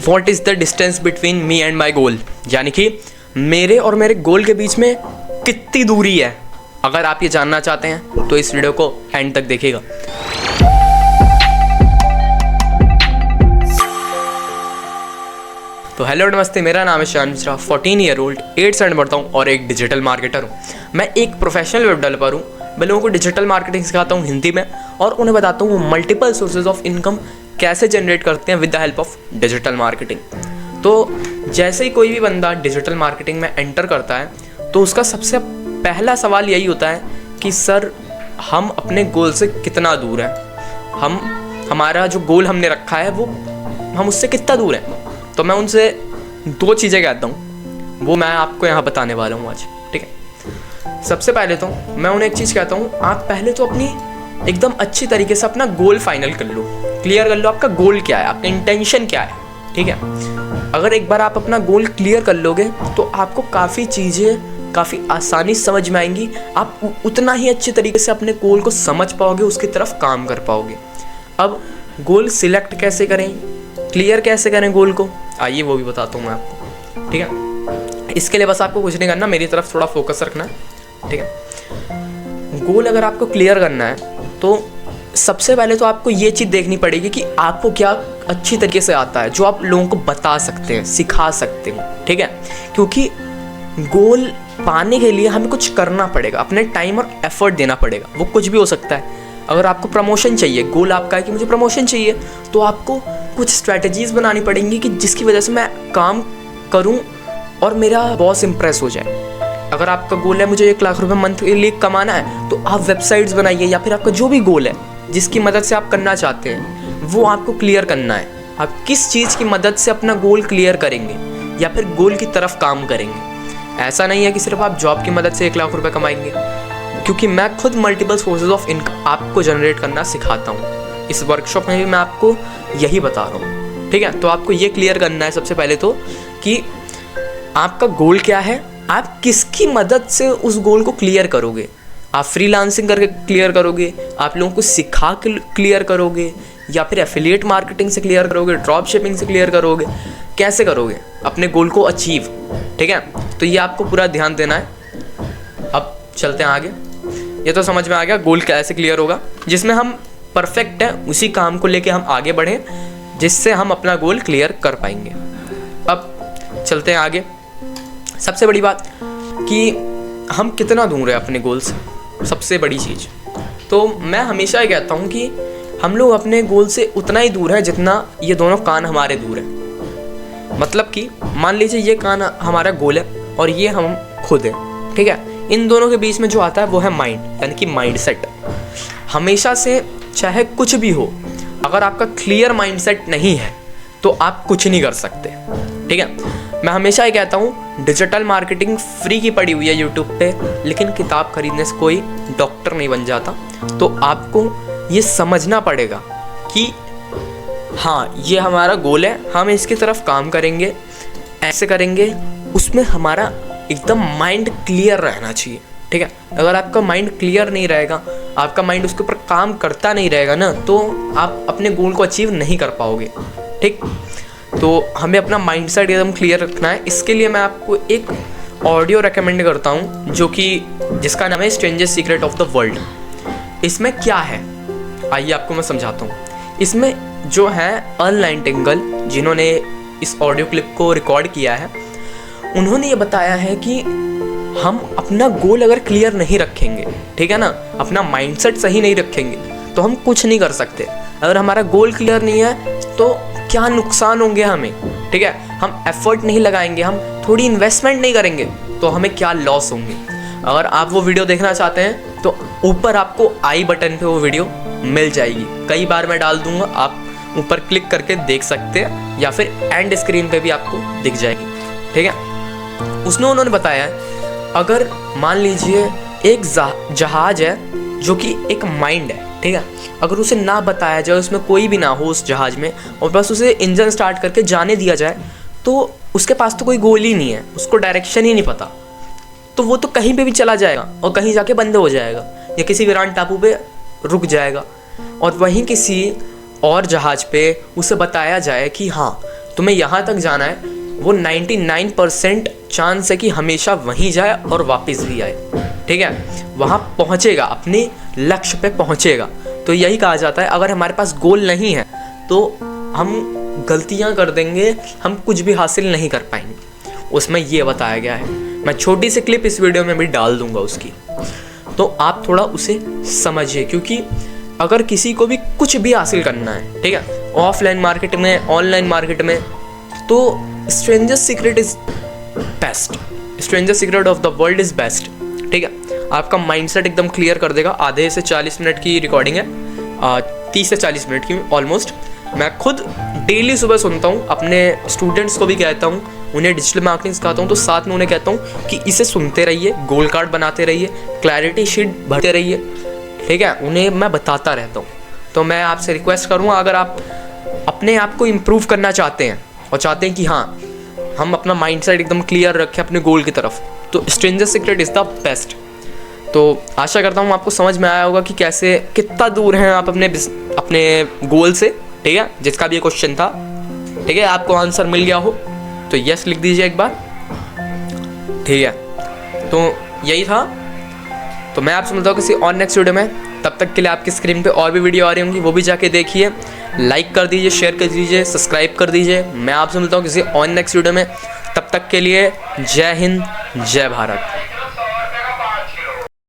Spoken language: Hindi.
What is the distance between me and my goal, यानी कि मेरे और मेरे गोल के बीच में कितनी दूरी है। अगर आप ये जानना चाहते हैं तो इस वीडियो को एंड तक देखिएगा। तो हेलो नमस्ते, मेरा नाम है शान Mishra, 14 year old, 8th standard पढ़ता हूँ और एक डिजिटल मार्केटर हूँ। मैं एक प्रोफेशनल वेब डेवलपर हूँ। मैं लोगों को डिजिटल मार्केटिंग सिखाता हूँ हिंदी में, और उन्हें बताता हूँ वो मल्टीपल सोर्सेज ऑफ इनकम कैसे जनरेट करते हैं with the help of digital marketing. तो जैसे ही कोई भी बंदा डिजिटल मार्केटिंग में एंटर करता है तो उसका सबसे पहला सवाल यही होता है कि सर, हम अपने गोल से कितना दूर हैं, हमारा जो गोल हमने रखा है वो हम उससे कितना दूर हैं। तो मैं उनसे दो चीज़ें कहता हूँ, वो मैं आपको यहाँ बताने वाला हूँ आज, ठीक है। सबसे पहले तो मैं उन्हें एक चीज़ कहता हूँ, आप पहले तो अपनी एकदम अच्छी तरीके से अपना गोल फाइनल कर लो, क्लियर कर लो आपका गोल क्या है, आपका इंटेंशन क्या है, ठीक है। अगर एक बार आप अपना गोल क्लियर कर लोगे तो आपको काफ़ी चीज़ें काफ़ी आसानी समझ में आएंगी। आप उतना ही अच्छे तरीके से अपने गोल को समझ पाओगे, उसकी तरफ काम कर पाओगे। अब गोल सिलेक्ट कैसे करें, क्लियर कैसे करें गोल को, आइए वो भी बताता हूँ मैं आपको, ठीक है। इसके लिए बस आपको कुछ नहीं करना, मेरी तरफ थोड़ा फोकस रखना है, ठीक है। गोल अगर आपको क्लियर करना है तो सबसे पहले तो आपको ये चीज़ देखनी पड़ेगी कि आपको क्या अच्छी तरीके से आता है, जो आप लोगों को बता सकते हैं, सिखा सकते हो, ठीक है। क्योंकि गोल पाने के लिए हमें कुछ करना पड़ेगा, अपने टाइम और एफर्ट देना पड़ेगा। वो कुछ भी हो सकता है। अगर आपको प्रमोशन चाहिए, गोल आपका है कि मुझे प्रमोशन चाहिए, तो आपको कुछ स्ट्रैटेजीज़ बनानी पड़ेंगी कि जिसकी वजह से मैं काम करूं और मेरा बॉस इम्प्रेस हो जाए। अगर आपका गोल है मुझे 1 लाख रुपए मंथली कमाना है, तो आप वेबसाइट्स बनाइए, या फिर आपका जो भी गोल है जिसकी मदद से आप करना चाहते हैं वो आपको क्लियर करना है। आप किस चीज़ की मदद से अपना गोल क्लियर करेंगे या फिर गोल की तरफ काम करेंगे। ऐसा नहीं है कि सिर्फ आप जॉब की मदद से 1 लाख रुपए कमाएंगे, क्योंकि मैं खुद मल्टीपल सोर्सेज ऑफ इनकम आपको जनरेट करना सिखाता हूँ। इस वर्कशॉप में भी मैं आपको यही बता रहा हूँ, ठीक है। तो आपको ये क्लियर करना है सबसे पहले तो कि आपका गोल क्या है, आप किसकी मदद से उस गोल को क्लियर करोगे। आप फ्रीलांसिंग करके क्लियर करोगे, आप लोगों को सिखा के क्लियर करोगे, या फिर एफिलिएट मार्केटिंग से क्लियर करोगे, ड्रॉप शिपिंग से क्लियर करोगे, कैसे करोगे अपने गोल को अचीव, ठीक है। तो ये आपको पूरा ध्यान देना है। अब चलते हैं आगे। ये तो समझ में आ गया गोल कैसे क्लियर होगा, जिसमें हम परफेक्ट हैं, उसी काम को लेके हम आगे बढ़ें जिससे हम अपना गोल क्लियर कर पाएंगे। अब चलते हैं आगे। सबसे बड़ी बात कि हम कितना दूर है अपने गोल से, सबसे बड़ी चीज़। तो मैं हमेशा ये कहता हूँ कि हम लोग अपने गोल से उतना ही दूर है जितना ये दोनों कान हमारे दूर हैं। मतलब कि मान लीजिए ये कान हमारा गोल है और ये हम खुद हैं, ठीक है। इन दोनों के बीच में जो आता है वो है माइंड, यानी कि माइंडसेट। हमेशा से चाहे कुछ भी हो, अगर आपका क्लियर माइंडसेट नहीं है तो आप कुछ नहीं कर सकते, ठीक है। मैं हमेशा ये कहता हूँ डिजिटल मार्केटिंग फ्री की पड़ी हुई है यूट्यूब पे, लेकिन किताब खरीदने से कोई डॉक्टर नहीं बन जाता। तो आपको ये समझना पड़ेगा कि हाँ, ये हमारा गोल है, हम इसकी तरफ काम करेंगे, ऐसे करेंगे, उसमें हमारा एकदम माइंड क्लियर रहना चाहिए, ठीक है। अगर आपका माइंड क्लियर नहीं रहेगा, आपका माइंड उसके ऊपर काम करता नहीं रहेगा ना, तो आप अपने गोल को अचीव नहीं कर पाओगे, ठीक। तो हमें अपना माइंडसेट एकदम क्लियर रखना है। इसके लिए मैं आपको एक ऑडियो रेकमेंड करता हूँ, जो कि जिसका नाम है strangest secret of the world. इसमें क्या है, आइए आपको मैं समझाता हूँ। इसमें जो है अर्ल नाइटिंगेल, जिन्होंने इस ऑडियो क्लिप को रिकॉर्ड किया है, उन्होंने ये बताया है कि हम अपना गोल अगर क्लियर नहीं रखेंगे, ठीक है ना, अपना माइंडसेट सही नहीं रखेंगे, तो हम कुछ नहीं कर सकते। अगर हमारा गोल क्लियर नहीं है तो क्या नुकसान होंगे हमें, ठीक है। हम एफर्ट नहीं लगाएंगे, हम थोड़ी इन्वेस्टमेंट नहीं करेंगे, तो हमें क्या लॉस होंगे। अगर आप वो वीडियो देखना चाहते हैं तो ऊपर आपको आई बटन पे वो वीडियो मिल जाएगी, कई बार मैं डाल दूंगा, आप ऊपर क्लिक करके देख सकते हैं, या फिर एंड स्क्रीन पे भी आपको दिख जाएगी, ठीक है। उसमें उन्होंने बताया है, अगर मान लीजिए एक जहाज है जो कि एक माइंड है, ठीक है, अगर उसे ना बताया जाए, उसमें कोई भी ना हो उस जहाज में, और बस उसे इंजन स्टार्ट करके जाने दिया जाए, तो उसके पास तो कोई गोल ही नहीं है, उसको डायरेक्शन ही नहीं पता, तो वो तो कहीं पे भी चला जाएगा और कहीं जाके बंद हो जाएगा, या किसी वीरान टापू पे रुक जाएगा। और वहीं किसी और जहाज़ पे उसे बताया जाए कि हाँ तुम्हें यहाँ तक जाना है, वो 99% चांस है कि हमेशा वहीं जाए और वापस भी आए, ठीक है, वहाँ पहुँचेगा, अपने लक्ष्य पे पहुँचेगा। तो यही कहा जाता है, अगर हमारे पास गोल नहीं है तो हम गलतियाँ कर देंगे, हम कुछ भी हासिल नहीं कर पाएंगे। उसमें ये बताया गया है, मैं छोटी सी क्लिप इस वीडियो में भी डाल दूंगा उसकी, तो आप थोड़ा उसे समझिए। क्योंकि अगर किसी को भी कुछ भी हासिल करना है, ठीक है, ऑफलाइन मार्केट में, ऑनलाइन मार्केट में, तो stranger secret is best, stranger secret of the world is best, ठीक है। आपका माइंडसेट एकदम क्लियर कर देगा। आधे से 40 मिनट की रिकॉर्डिंग है, 30 से 40 मिनट की ऑलमोस्ट। मैं खुद डेली सुबह सुनता हूँ, अपने स्टूडेंट्स को भी कहता हूँ, उन्हें डिजिटल मार्केटिंग सिखाता हूँ, तो साथ में उन्हें कहता हूँ कि इसे सुनते रहिए, गोल कार्ड बनाते रहिए, क्लैरिटी शीट भरते रहिए, ठीक है, उन्हें मैं बताता रहता हूँ। तो मैं आपसे रिक्वेस्ट करूँगा, अगर आप अपने आप को इम्प्रूव करना चाहते हैं और चाहते हैं कि हाँ हम अपना माइंडसेट एकदम क्लियर रखें अपने गोल की तरफ, तो stranger secret is the best. तो आशा करता हूँ आपको समझ में आया होगा कि कैसे, कितना दूर हैं आप अपने गोल से, ठीक है, जिसका भी ये क्वेश्चन था, ठीक है, आपको आंसर मिल गया हो तो यस लिख दीजिए एक बार, ठीक है। तो यही था, तो मैं आपसे मिलता हूँ किसी और नेक्स्ट वीडियो में। तब तक के लिए आपकी स्क्रीन पे और भी वीडियो आ रही होंगी, वो भी जाके देखिए, लाइक कर दीजिए, शेयर कर दीजिए, सब्सक्राइब कर दीजिए। मैं आपसे मिलता हूँ किसी और नेक्स्ट वीडियो में, तब तक के लिए जय हिंद, जय भारत।